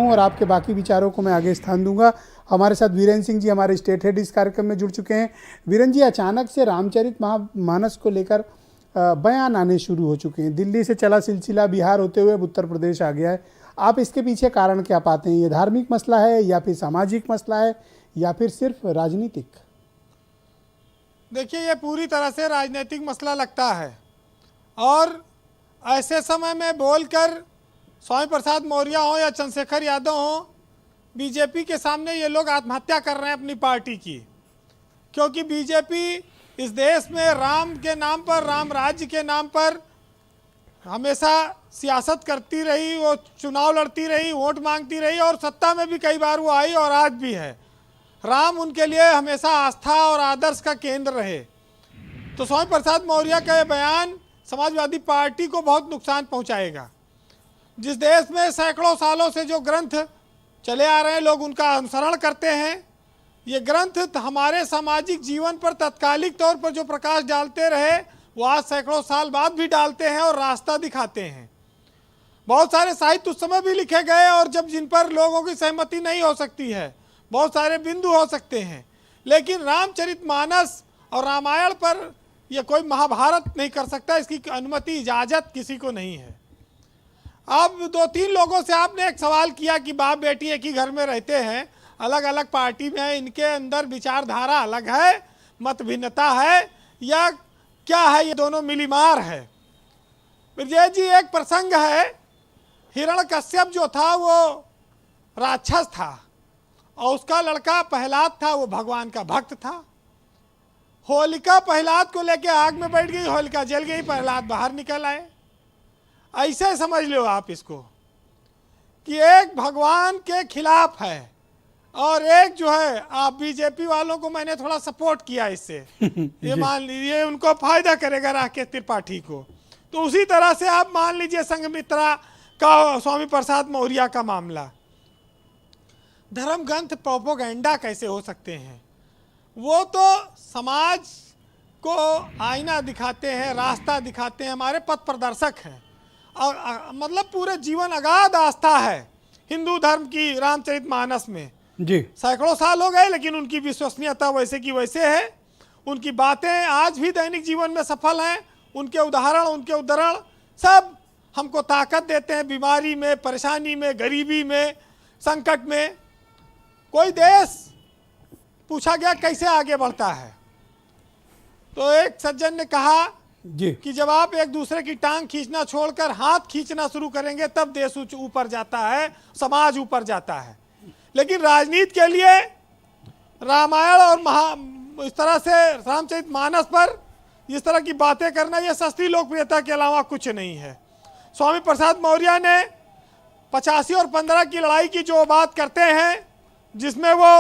हूं और आपके बाकी विचारों को मैं आगे स्थान दूंगा। हमारे साथ वीरेंद्र सिंह जी हमारे स्टेट हेड इस कार्यक्रम में जुड़ चुके हैं। वीरेंद्र जी, अचानक से रामचरितमानस को लेकर बयान आने शुरू हो चुके हैं। दिल्ली से चला सिलसिला बिहार होते हुए अब उत्तर प्रदेश आ गया है। आप इसके पीछे कारण क्या पाते हैं? ये धार्मिक मसला है या फिर सामाजिक मसला है या फिर सिर्फ राजनीतिक? देखिए, ये पूरी तरह से राजनीतिक मसला लगता है और ऐसे समय में बोलकर स्वामी प्रसाद मौर्य हो या चंद्रशेखर यादव हो, बीजेपी के सामने ये लोग आत्महत्या कर रहे हैं अपनी पार्टी की। क्योंकि बीजेपी इस देश में राम के नाम पर, राम राज्य के नाम पर हमेशा सियासत करती रही, वो चुनाव लड़ती रही, वोट मांगती रही और सत्ता में भी कई बार वो आई और आज भी है। राम उनके लिए हमेशा आस्था और आदर्श का केंद्र रहे। तो स्वामी प्रसाद मौर्य का ये बयान समाजवादी पार्टी को बहुत नुकसान पहुंचाएगा। जिस देश में सैकड़ों सालों से जो ग्रंथ चले आ रहे हैं, लोग उनका अनुसरण करते हैं। ये ग्रंथ हमारे सामाजिक जीवन पर तत्कालिक तौर पर जो प्रकाश डालते रहे, वो आज सैकड़ों साल बाद भी डालते हैं और रास्ता दिखाते हैं। बहुत सारे साहित्य उस समय भी लिखे गए और जब जिन पर लोगों की सहमति नहीं हो सकती है, बहुत सारे बिंदु हो सकते हैं, लेकिन रामचरितमानस और रामायण पर यह कोई महाभारत नहीं कर सकता। इसकी अनुमति, इजाज़त किसी को नहीं है। अब 2-3 लोगों से आपने एक सवाल किया कि बाप बेटी एक ही घर में रहते हैं, अलग अलग पार्टी में हैं, इनके अंदर विचारधारा अलग है, मत भिन्नता है या क्या है, ये दोनों मिलीमार है। विजय जी, एक प्रसंग है, हिरण्यकश्यप जो था वो राक्षस था और उसका लड़का प्रहलाद था, वो भगवान का भक्त था। होलिका प्रहलाद को लेके आग में बैठ गई, होलिका जल गई, प्रहलाद बाहर निकल आए। ऐसे समझ लो आप इसको कि एक भगवान के खिलाफ है और एक जो है, आप बीजेपी वालों को मैंने थोड़ा सपोर्ट किया इससे ये मान लीजिए उनको फायदा करेगा राकेश त्रिपाठी को। तो उसी तरह से आप मान लीजिए संघमित्रा का स्वामी प्रसाद मौर्य का मामला। धर्म ग्रंथ प्रोपोगेंडा कैसे हो सकते हैं? वो तो समाज को आईना दिखाते हैं, रास्ता दिखाते हैं, हमारे पथ प्रदर्शक हैं और मतलब पूरे जीवन अगाध आस्था है हिंदू धर्म की रामचरितमानस में जी। सैकड़ों साल हो गए, लेकिन उनकी विश्वसनीयता वैसे की वैसे है। उनकी बातें आज भी दैनिक जीवन में सफल हैं। उनके उदाहरण, उनके उद्धरण सब हमको ताकत देते हैं बीमारी में, परेशानी में, गरीबी में, संकट में। कोई देश पूछा गया कैसे आगे बढ़ता है, तो एक सज्जन ने कहा जी कि जब आप एक दूसरे की टांग खींचना छोड़कर हाथ खींचना शुरू करेंगे तब देश ऊपर जाता है, समाज ऊपर जाता है। लेकिन राजनीति के लिए रामायण और इस तरह से रामचरितमानस पर इस तरह की बातें करना, यह सस्ती लोकप्रियता के अलावा कुछ नहीं है। स्वामी प्रसाद मौर्य ने 85 और 15 की लड़ाई की जो बात करते हैं, जिसमें वो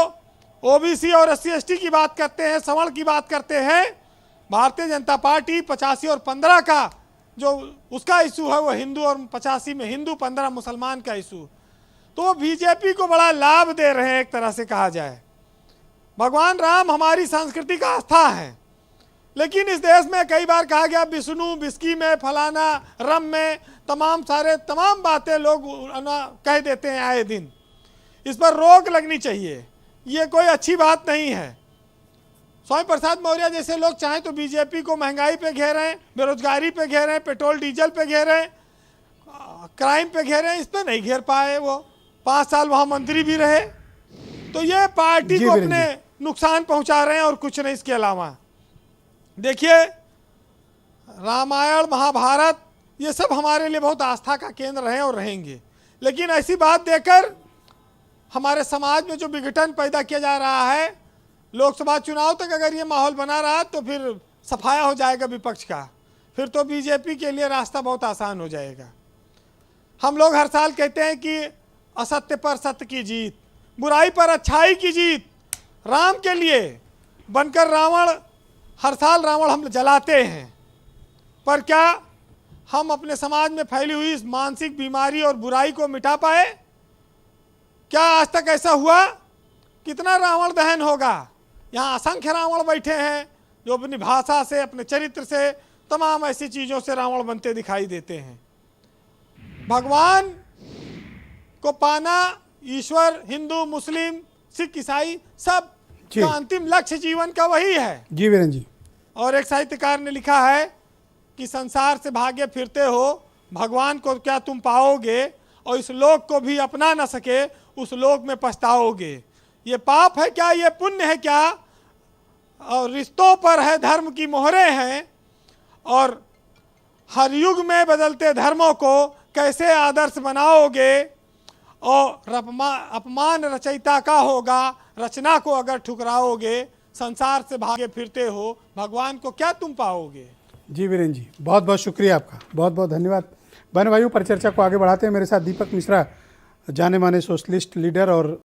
ओबीसी और SC/ST की बात करते हैं, सवर्ण की बात करते हैं, भारतीय जनता पार्टी 85 और 15 का जो उसका इशू है वो हिंदू और 85 में हिंदू, 15 मुसलमान का इशू। तो वो बीजेपी को बड़ा लाभ दे रहे हैं एक तरह से कहा जाए। भगवान राम हमारी संस्कृति का आस्था है, लेकिन इस देश में कई बार कहा गया विष्णु बिस्की में, फलाना रम में, तमाम बातें लोग कह देते हैं आए दिन। इस पर रोक लगनी चाहिए, ये कोई अच्छी बात नहीं है। स्वामी प्रसाद मौर्य जैसे लोग चाहें तो बीजेपी को महंगाई पे घेरें, बेरोजगारी पे घेरें, पेट्रोल डीजल पे घेरें, क्राइम पे घेरें, इस पे नहीं घेर पाए। वो 5 साल वहाँ मंत्री भी रहे। तो ये पार्टी को अपने नुकसान पहुंचा रहे हैं और कुछ नहीं इसके अलावा। देखिए, रामायण, महाभारत ये सब हमारे लिए बहुत आस्था का केंद्र रहे और रहेंगे, लेकिन ऐसी बात देकर हमारे समाज में जो विघटन पैदा किया जा रहा है, लोकसभा चुनाव तक अगर ये माहौल बना रहा तो फिर सफाया हो जाएगा विपक्ष का, फिर तो बीजेपी के लिए रास्ता बहुत आसान हो जाएगा। हम लोग हर साल कहते हैं कि असत्य पर सत्य की जीत, बुराई पर अच्छाई की जीत, राम के लिए बनकर रावण, हर साल रावण हम जलाते हैं। पर क्या हम अपने समाज में फैली हुई इस मानसिक बीमारी और बुराई को मिटा पाए? क्या आज तक ऐसा हुआ? कितना रावण दहन होगा? यहाँ असंख्य रावण बैठे हैं जो अपनी भाषा से, अपने चरित्र से, तमाम ऐसी चीज़ों से रावण बनते दिखाई देते हैं। भगवान को पाना ईश्वर, हिंदू, मुस्लिम, सिख, ईसाई सब जी। का अंतिम लक्ष्य जीवन का वही है। जी वीरेंद्र जी। और एक साहित्यकार ने लिखा है कि संसार से भागे फिरते हो, भगवान को क्या तुम पाओगे, और इस लोक को भी अपना न सके, उस लोक में पछताओगे। ये पाप है क्या, ये पुण्य है क्या, और रिश्तों पर है धर्म की मोहरें हैं, और हर युग में बदलते धर्मों को कैसे आदर्श बनाओगे, और अपमान रचयिता का होगा, रचना को अगर ठुकराओगे, संसार से भागे फिरते हो, भगवान को क्या तुम पाओगे। जी वीरेंद्र जी, बहुत बहुत शुक्रिया आपका, बहुत बहुत धन्यवाद। बहन भाइयों, परिचर्चा को आगे बढ़ाते हैं। मेरे साथ दीपक मिश्रा, जाने माने सोशलिस्ट लीडर और